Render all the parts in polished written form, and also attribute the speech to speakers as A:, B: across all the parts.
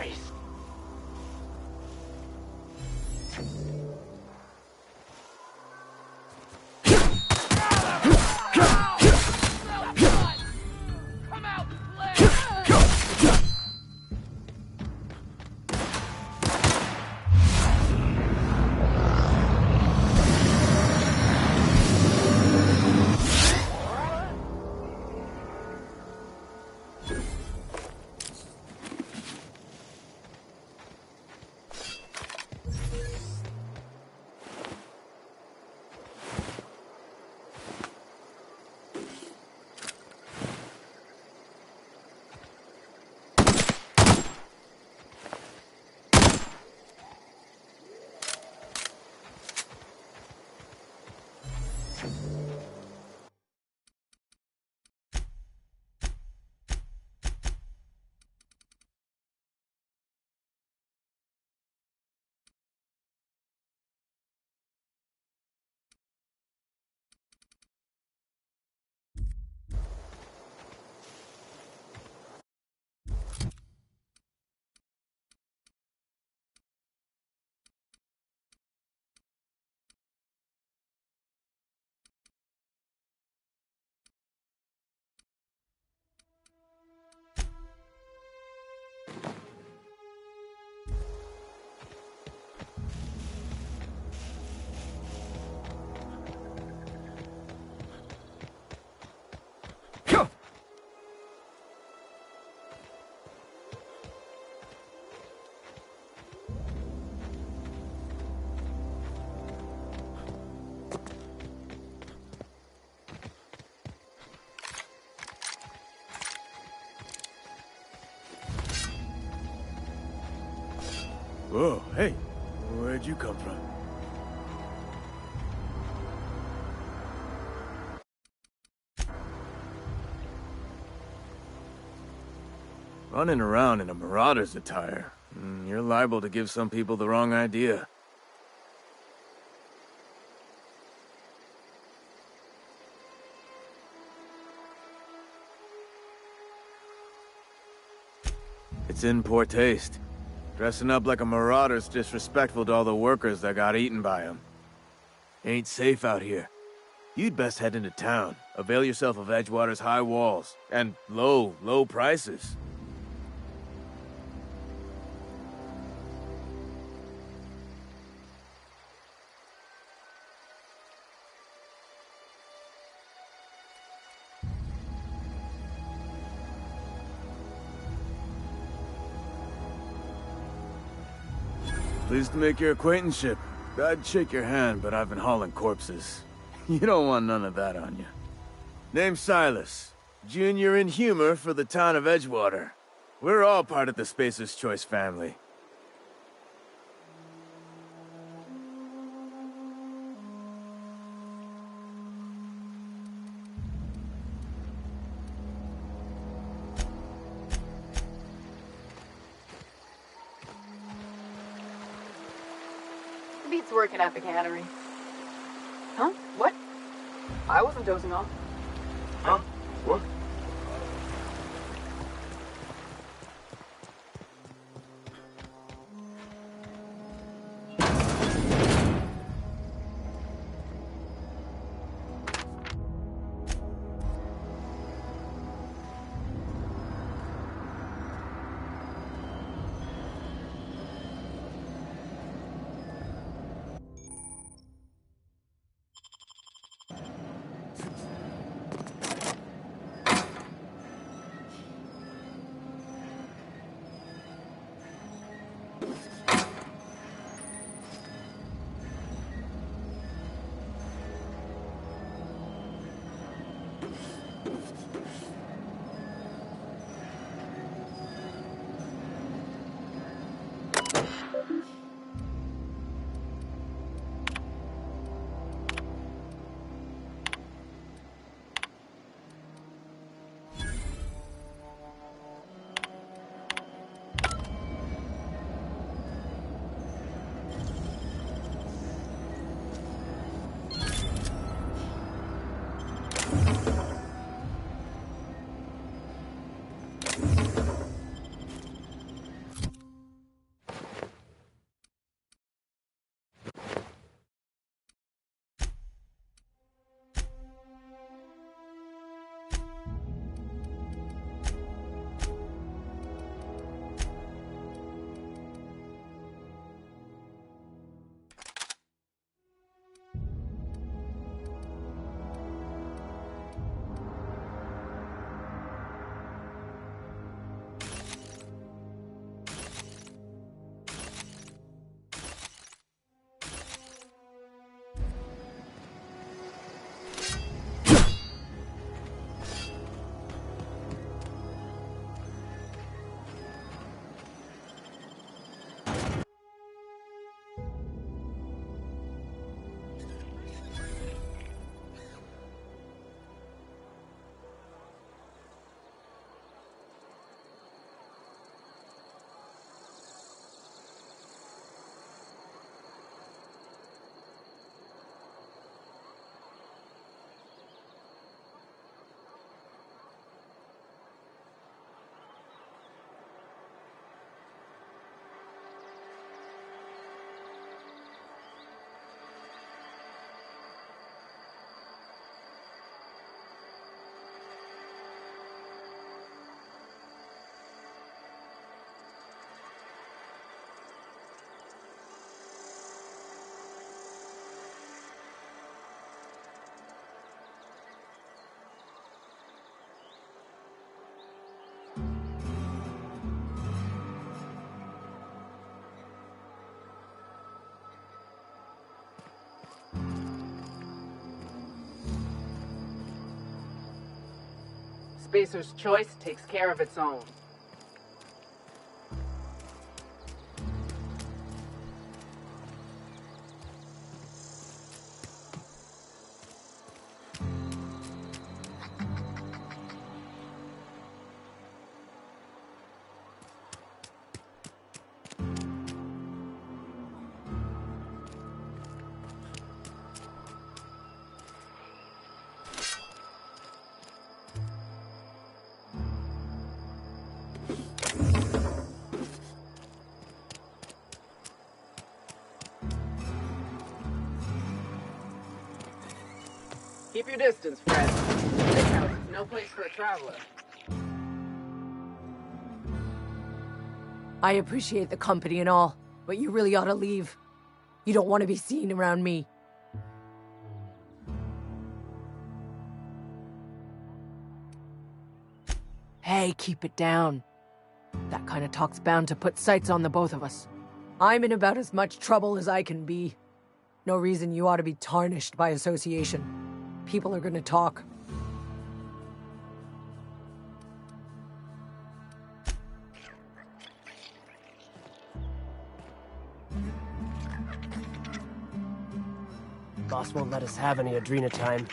A: noise.
B: Whoa, hey, where'd you come from? Running around in a marauder's attire. You're liable to give some people the wrong idea. It's in poor taste. Dressing up like a marauder's disrespectful to all the workers that got eaten by him. Ain't safe out here. You'd best head into town. Avail yourself of Edgewater's high walls. And low prices. Pleased to make your acquaintanceship. I'd shake your hand, but I've been hauling corpses. You don't want none of that on you. Name's Silas. Junior in humor for the town of Edgewater. We're all part of the Spacer's Choice family.
C: Beats working at the cannery. Huh? What? I wasn't dozing off.
A: Huh? What?
C: Spacer's choice takes care of its own. Keep your distance, Fred. This house is no place for a traveler.
D: I appreciate the company and all, but you really ought to leave. You don't want to be seen around me. Hey, keep it down. That kind of talk's bound to put sights on the both of us. I'm in about as much trouble as I can be. No reason you ought to be tarnished by association. People are gonna talk.
E: Boss won't let us have any Adrena time.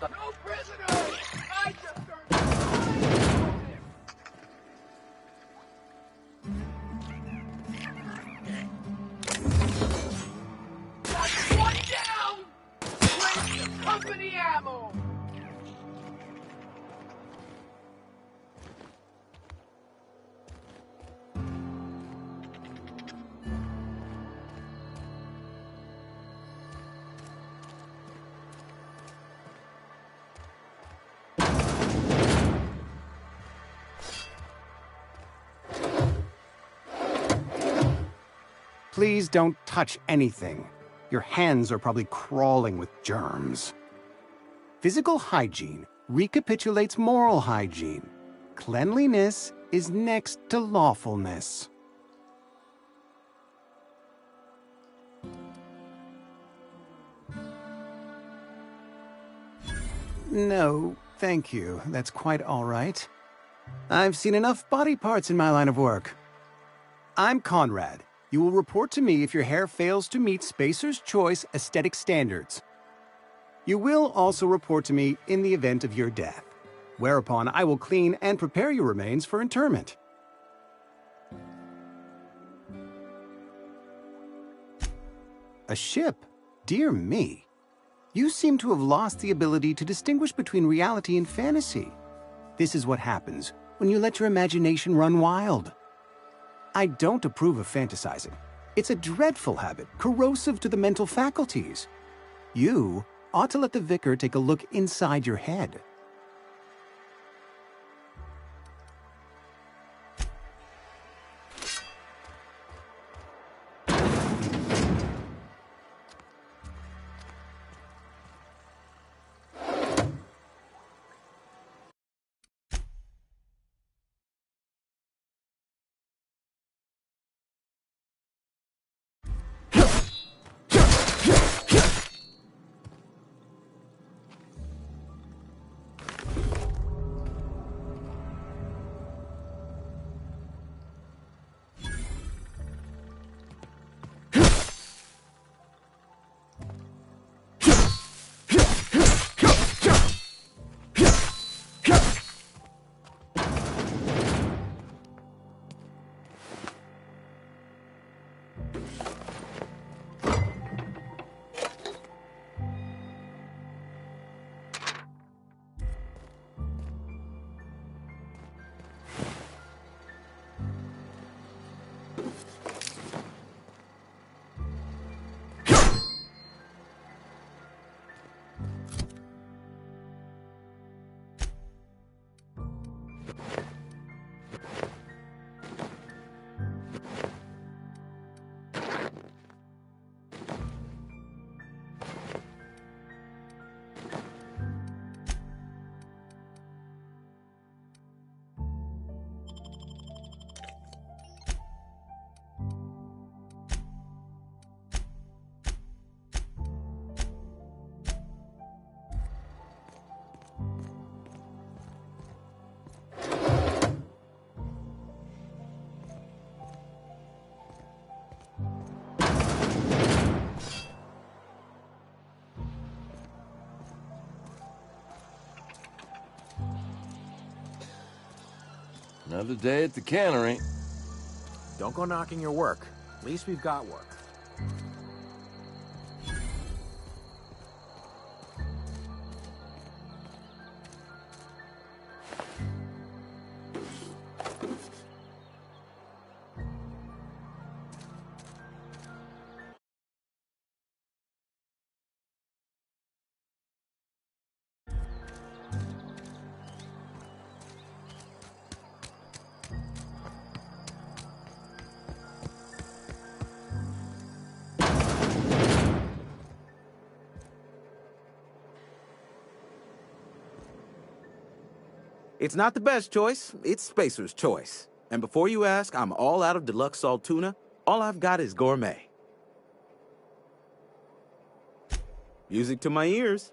C: No prisoners! I just earned That's one down! Waste the company ammo!
F: Please don't touch anything. Your hands are probably crawling with germs. Physical hygiene recapitulates moral hygiene. Cleanliness is next to lawfulness. No, thank you. That's quite all right. I've seen enough body parts in my line of work. I'm Conrad. You will report to me if your hair fails to meet Spacer's Choice aesthetic standards. You will also report to me in the event of your death, whereupon I will clean and prepare your remains for interment. A ship? Dear me. You seem to have lost the ability to distinguish between reality and fantasy. This is what happens when you let your imagination run wild. I don't approve of fantasizing. It's a dreadful habit, corrosive to the mental faculties. You ought to let the vicar take a look inside your head.
A: Another day at the cannery.
G: Don't go knocking your work. At least we've got work.
H: It's not the best choice, it's Spacer's choice. And before you ask, I'm all out of deluxe salt tuna. All I've got is gourmet. Music to my ears.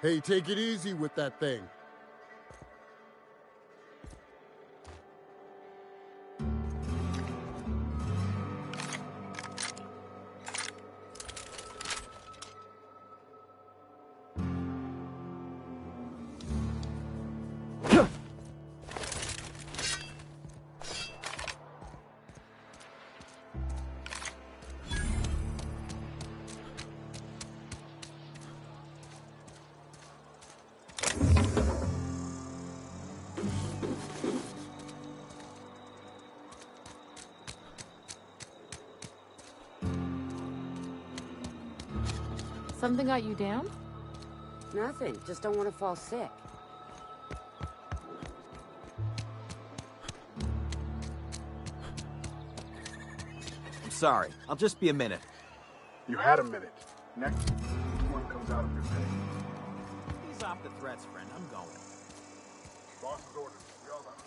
I: Hey, take it easy with that thing.
J: Something got you down?
C: Nothing. Just don't want to fall sick.
G: I'm sorry. I'll just be a minute.
I: You had a minute. Next one comes out of your pay.
G: Ease off the threats, friend. I'm going.
I: Boss's orders. We all got.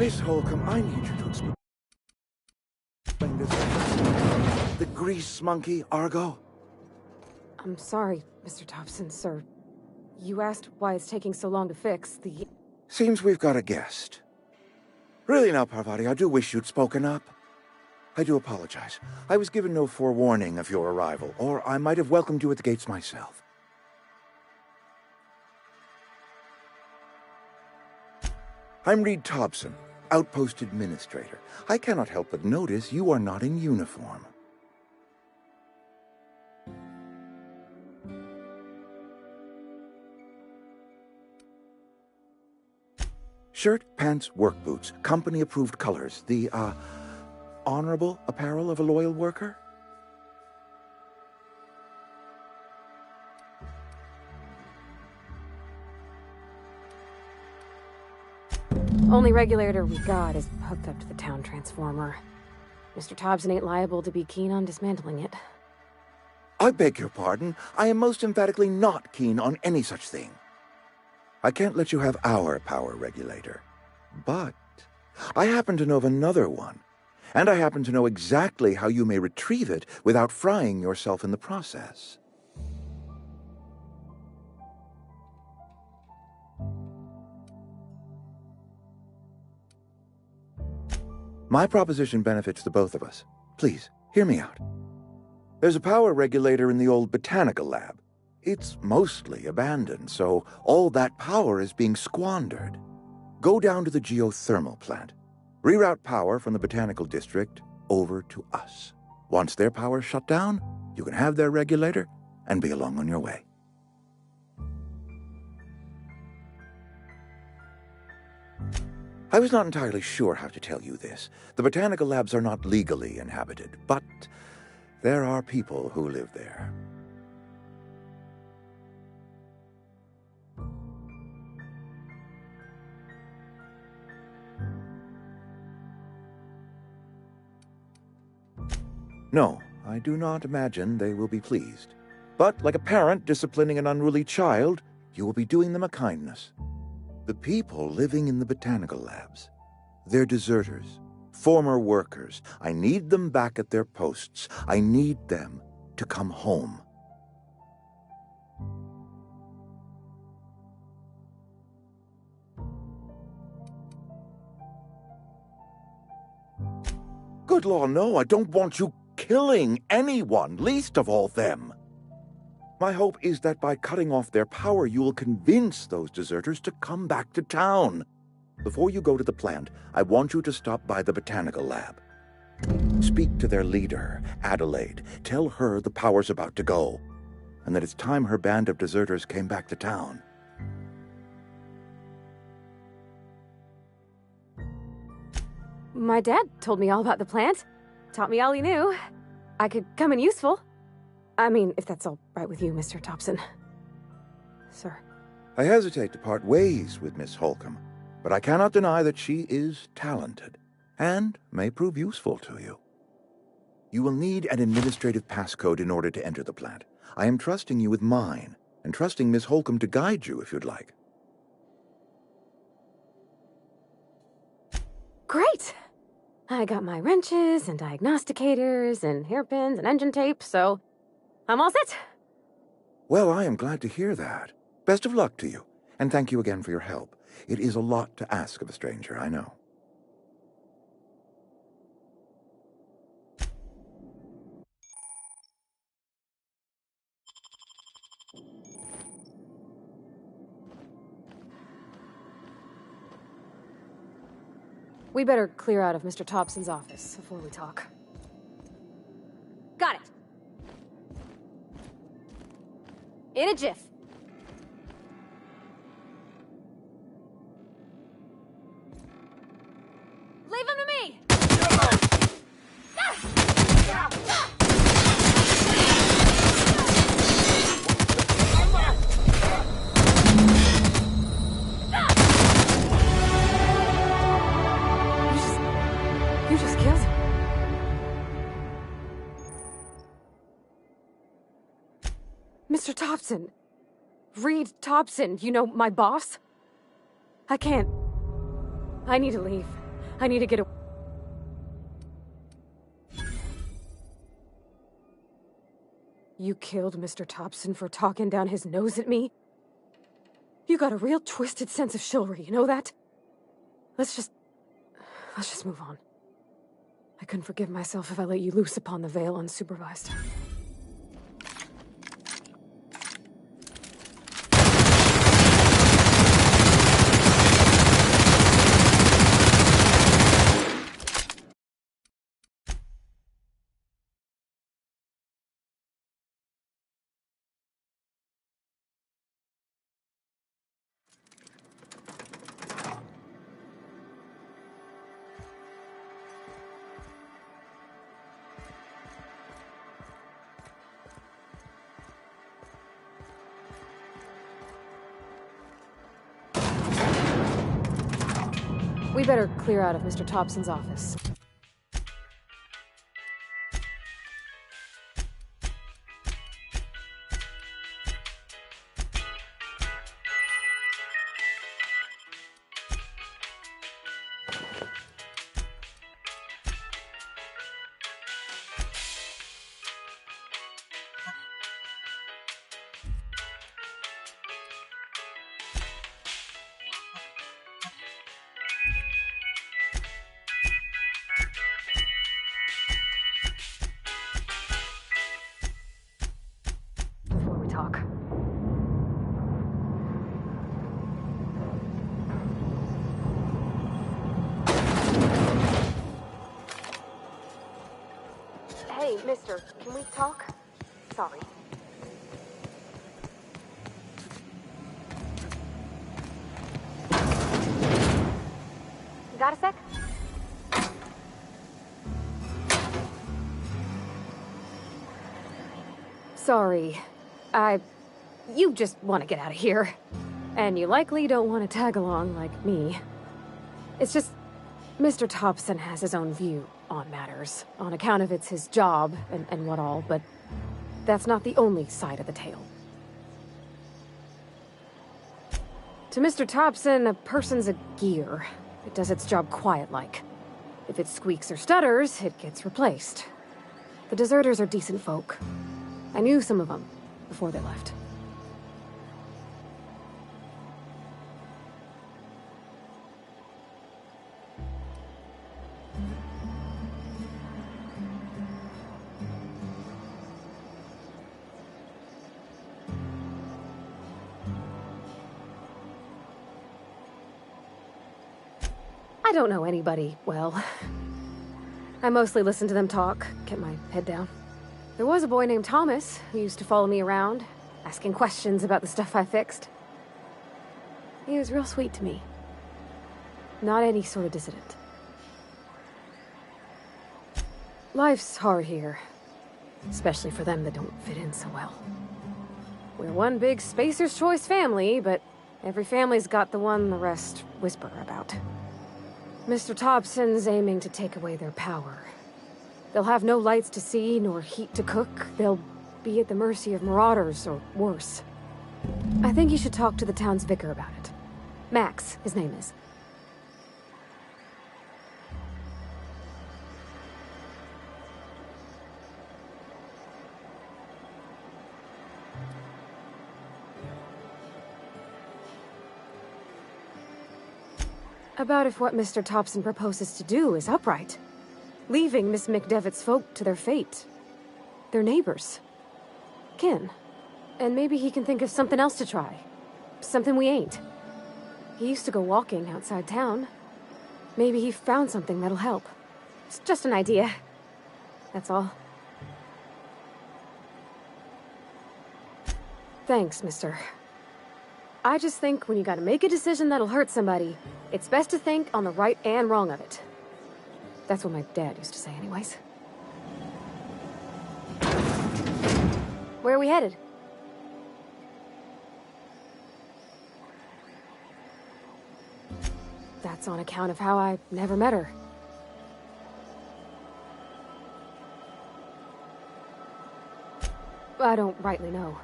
A: Miss Holcomb, I need you to explain this. The grease monkey, Argo?
K: I'm sorry, Mr. Thompson, sir. You asked why it's taking so long to fix the...
A: Seems we've got a guest. Really now, Parvati, I do wish you'd spoken up. I do apologize. I was given no forewarning of your arrival, or I might have welcomed you at the gates myself. I'm Reed Thompson, Outpost Administrator. I cannot help but notice you are not in uniform. Shirt, pants, work boots, company-approved colors. The, honorable apparel of a loyal worker?
K: Only regulator we got is hooked up to the town transformer. Mr. Thompson ain't liable to be keen on dismantling it.
A: I beg your pardon. I am most emphatically not keen on any such thing. I can't let you have our power regulator. But I happen to know of another one. And I happen to know exactly how you may retrieve it without frying yourself in the process. My proposition benefits the both of us. Please, hear me out. There's a power regulator in the old botanical lab. It's mostly abandoned, so all that power is being squandered. Go down to the geothermal plant. Reroute power from the botanical district over to us. Once their power's shut down, you can have their regulator and be along on your way. I was not entirely sure how to tell you this. The botanical labs are not legally inhabited, but there are people who live there. No, I do not imagine they will be pleased. But like a parent disciplining an unruly child, you will be doing them a kindness. The people living in the botanical labs, they're deserters, former workers. I need them back at their posts. I need them to come home. Good law, no, I don't want you killing anyone, least of all them. My hope is that by cutting off their power, you will convince those deserters to come back to town. Before you go to the plant, I want you to stop by the botanical lab. Speak to their leader, Adelaide. Tell her the power's about to go, and that it's time her band of deserters came back to town.
K: My dad told me all about the plant. Taught me all he knew. I could come in useful. I mean, if that's all right with you, Mr. Thompson. Sir.
A: I hesitate to part ways with Miss Holcomb, but I cannot deny that she is talented, and may prove useful to you. You will need an administrative passcode in order to enter the plant. I am trusting you with mine, and trusting Miss Holcomb to guide you if you'd like.
K: Great! I got my wrenches and diagnosticators and hairpins and engine tape, so I'm all set.
A: Well, I am glad to hear that. Best of luck to you, and thank you again for your help. It is a lot to ask of a stranger, I know.
K: We better clear out of Mr. Thompson's office before we talk. Got it. In a jiff. Leave him to me! You just killed him. Mr. Thompson. Reed Thompson, you know, my boss? I can't. I need to leave. I need to get a... You killed Mr. Thompson for talking down his nose at me? You got a real twisted sense of chivalry, you know that? Let's just move on. I couldn't forgive myself if I let you loose upon the Vale unsupervised. We better clear out of Mr. Thompson's office. Before we talk. Hey, mister, can we talk? Sorry. You got a sec? Sorry. You just want to get out of here. And you likely don't want to tag along like me. It's just, Mr. Thompson has his own view on matters, on account of it's his job and what all, but that's not the only side of the tale. To Mr. Thompson, a person's a gear. It does its job quiet-like. If it squeaks or stutters, it gets replaced. The deserters are decent folk. I knew some of them before they left. I don't know anybody well. I mostly listen to them talk, get my head down. There was a boy named Thomas who used to follow me around, asking questions about the stuff I fixed. He was real sweet to me. Not any sort of dissident. Life's hard here, especially for them that don't fit in so well. We're one big Spacer's Choice family, but every family's got the one the rest whisper about. Mr. Thompson's aiming to take away their power. They'll have no lights to see, nor heat to cook. They'll be at the mercy of marauders, or worse. I think you should talk to the town's vicar about it. Max, his name is. About if what Mr. Thompson proposes to do is upright. Leaving Miss McDevitt's folk to their fate. They're neighbors. Kin. And maybe he can think of something else to try. Something we ain't. He used to go walking outside town. Maybe he found something that'll help. It's just an idea. That's all. Thanks, mister. I just think when you gotta make a decision that'll hurt somebody, it's best to think on the right and wrong of it. That's what my dad used to say anyways. Where are we headed? That's on account of how I never met her. I don't rightly know.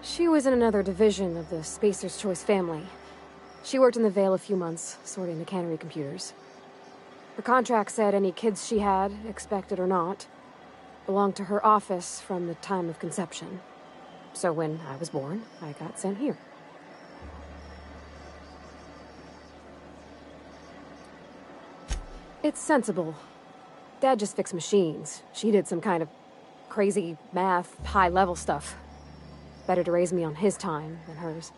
K: She was in another division of the Spacer's Choice family. She worked in the Vale a few months, sorting the cannery computers. Her contract said any kids she had, expected or not, belonged to her office from the time of conception. So when I was born, I got sent here. It's sensible. Dad just fixed machines. She did some kind of crazy math, high-level stuff. Better to raise me on his time than hers.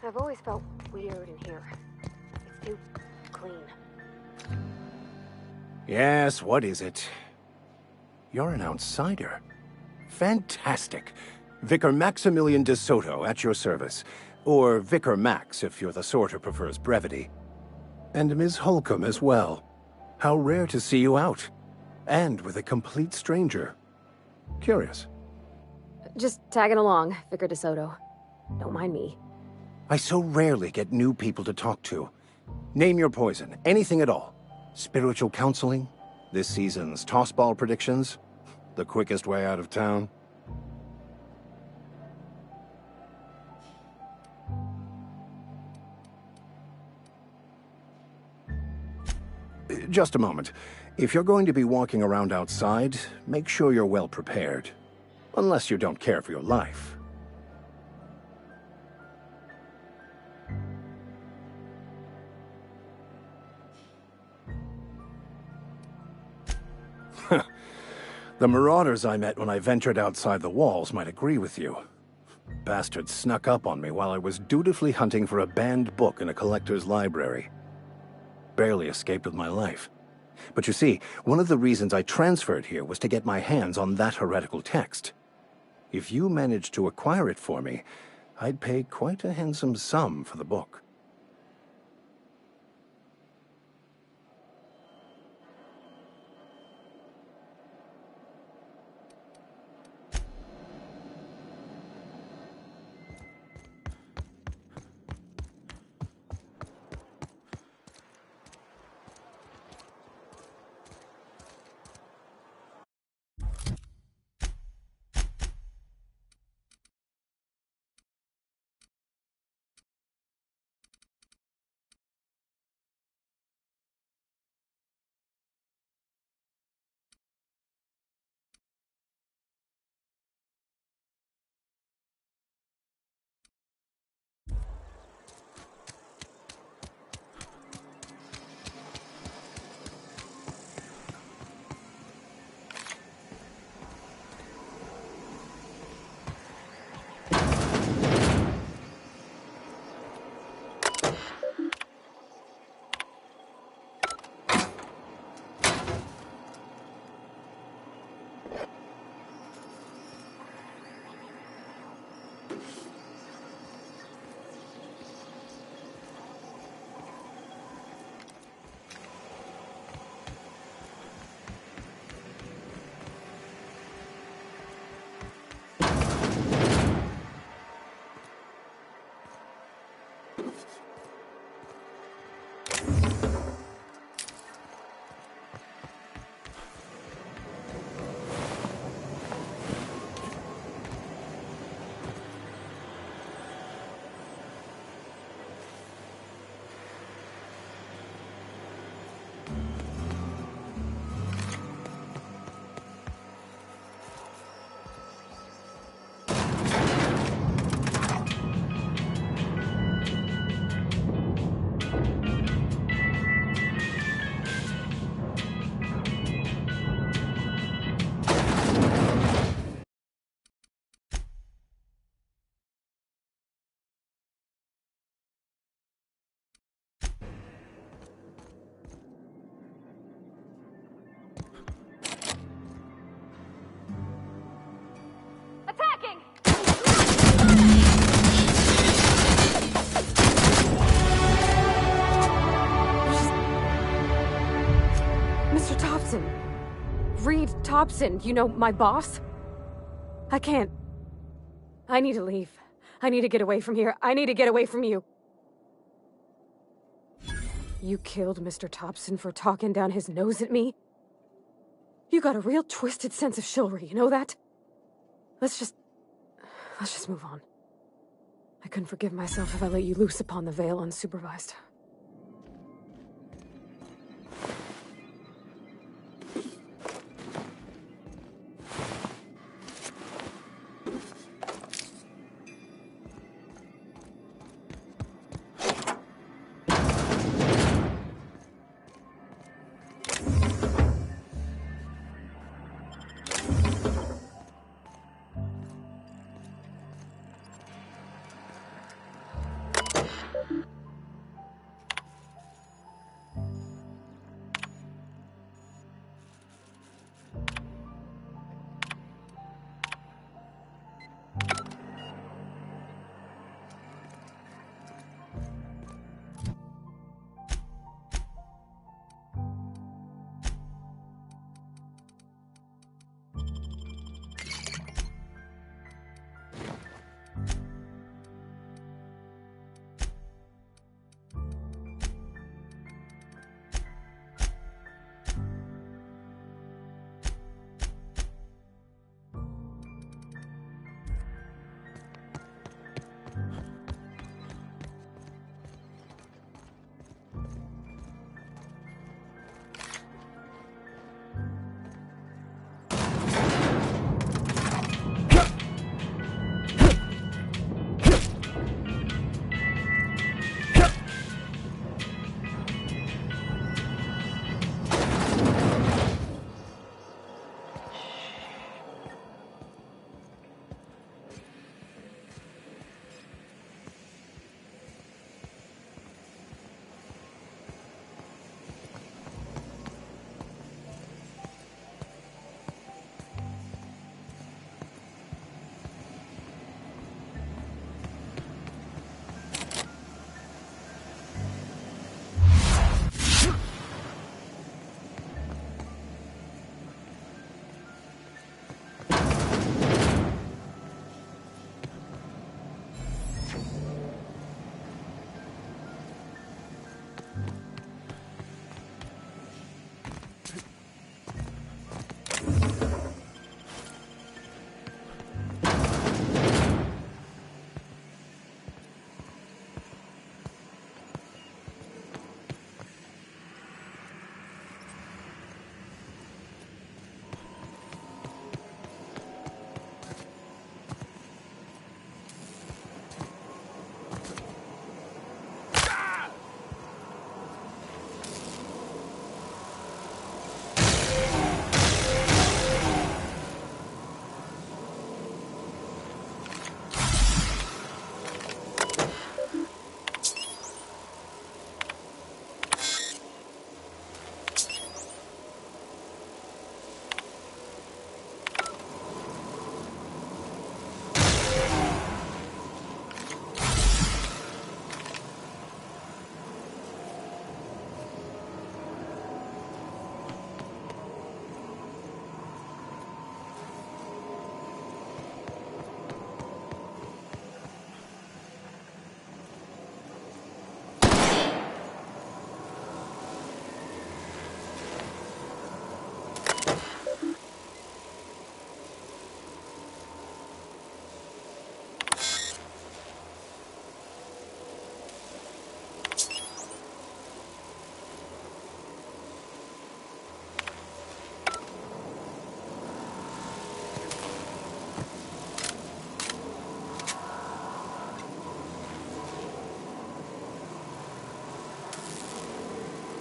K: I've always felt weird in here. It's too clean.
L: Yes, what is it? You're an outsider. Fantastic. Vicar Maximilian de Soto, at your service. Or Vicar Max, if you're the sort who prefers brevity. And Ms. Holcomb as well. How rare to see you out. And with a complete stranger. Curious.
K: Just tagging along, Vicar de Soto. Don't mind me.
L: I so rarely get new people to talk to. Name your poison, anything at all. Spiritual counseling? This season's tossball predictions? The quickest way out of town? Just a moment. If you're going to be walking around outside, make sure you're well prepared. Unless you don't care for your life. The marauders I met when I ventured outside the walls might agree with you. Bastards snuck up on me while I was dutifully hunting for a banned book in a collector's library. Barely escaped with my life. But you see, one of the reasons I transferred here was to get my hands on that heretical text. If you managed to acquire it for me, I'd pay quite a handsome sum for the book.
K: Thompson, you know, my boss. I can't. I need to leave. I need to get away from here. I need to get away from you. You killed Mr. Thompson for talking down his nose at me? You got a real twisted sense of chivalry, you know that? Let's just move on. I couldn't forgive myself if I let you loose upon the Vale unsupervised.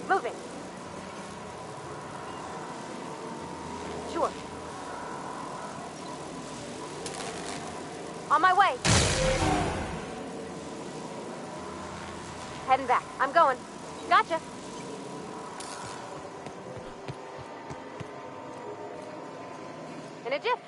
K: Moving. Sure. On my way. Heading back. I'm going. Gotcha. In a jiff.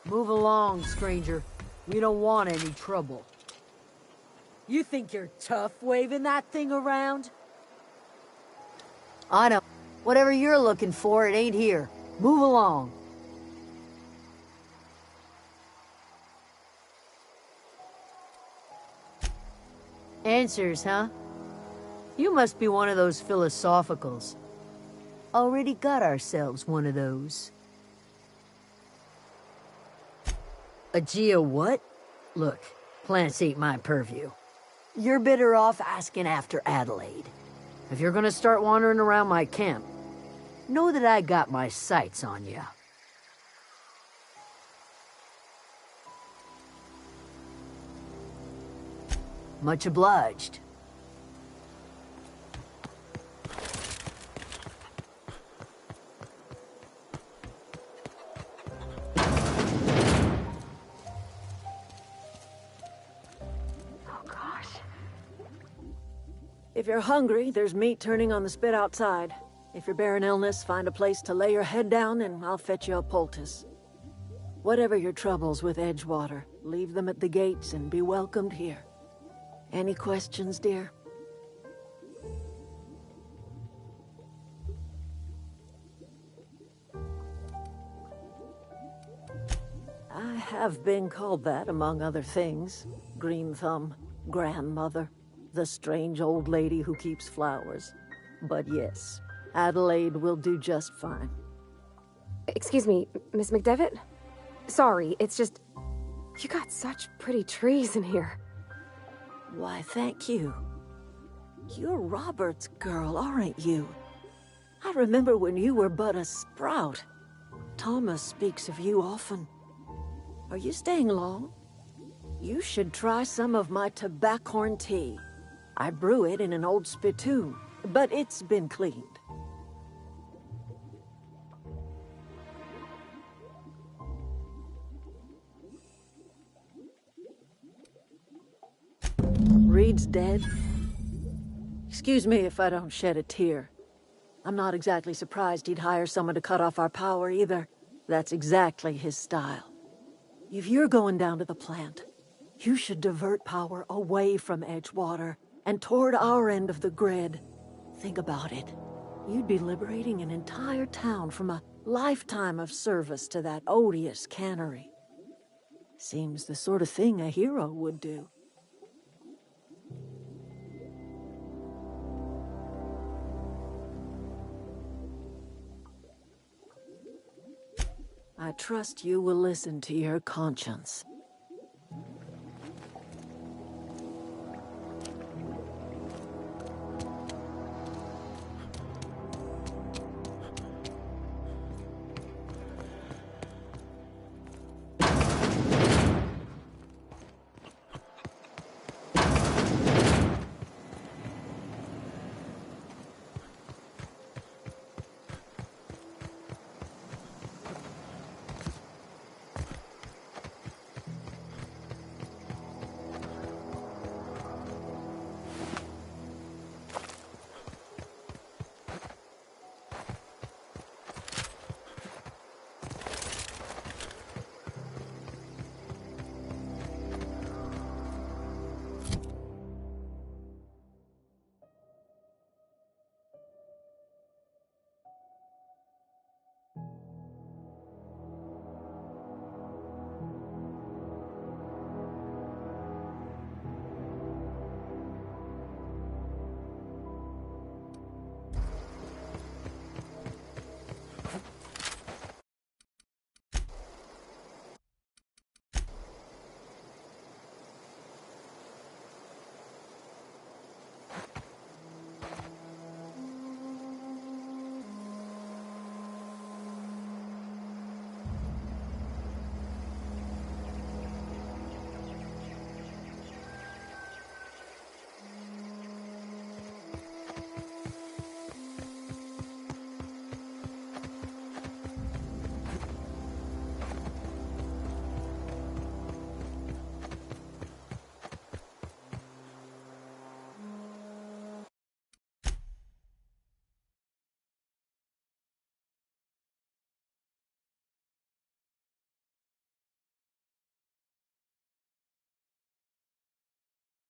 D: Move along, stranger. We don't want any trouble. You think you're tough waving that thing around? I know. Whatever you're looking for, it ain't here. Move along. Answers, huh? You must be one of those philosophicals. Already got ourselves one of those. A Geo what? Look, plants ain't my purview. You're better off asking after Adelaide. If you're gonna start wandering around my camp, know that I got my sights on you. Much obliged.
M: If you're hungry, there's meat turning on the spit outside. If you're bearing illness, find a place to lay your head down and I'll fetch you a poultice. Whatever your troubles with Edgewater, leave them at the gates and be welcomed here. Any questions, dear? I have been called that, among other things. Green Thumb, grandmother, the strange old lady who keeps flowers. But yes, Adelaide will do just fine.
K: Excuse me, Miss McDevitt? Sorry, it's just... You got such pretty trees in here.
M: Why, thank you. You're Robert's girl, aren't you? I remember when you were but a sprout. Thomas speaks of you often. Are you staying long? You should try some of my tobaccorn tea. I brew it in an old spittoon, but it's been cleaned. Reed's dead. Excuse me if I don't shed a tear. I'm not exactly surprised he'd hire someone to cut off our power either. That's exactly his style. If you're going down to the plant, you should divert power away from Edgewater and toward our end of the grid. Think about it. You'd be liberating an entire town from a lifetime of service to that odious cannery. Seems the sort of thing a hero would do. I trust you will listen to your conscience.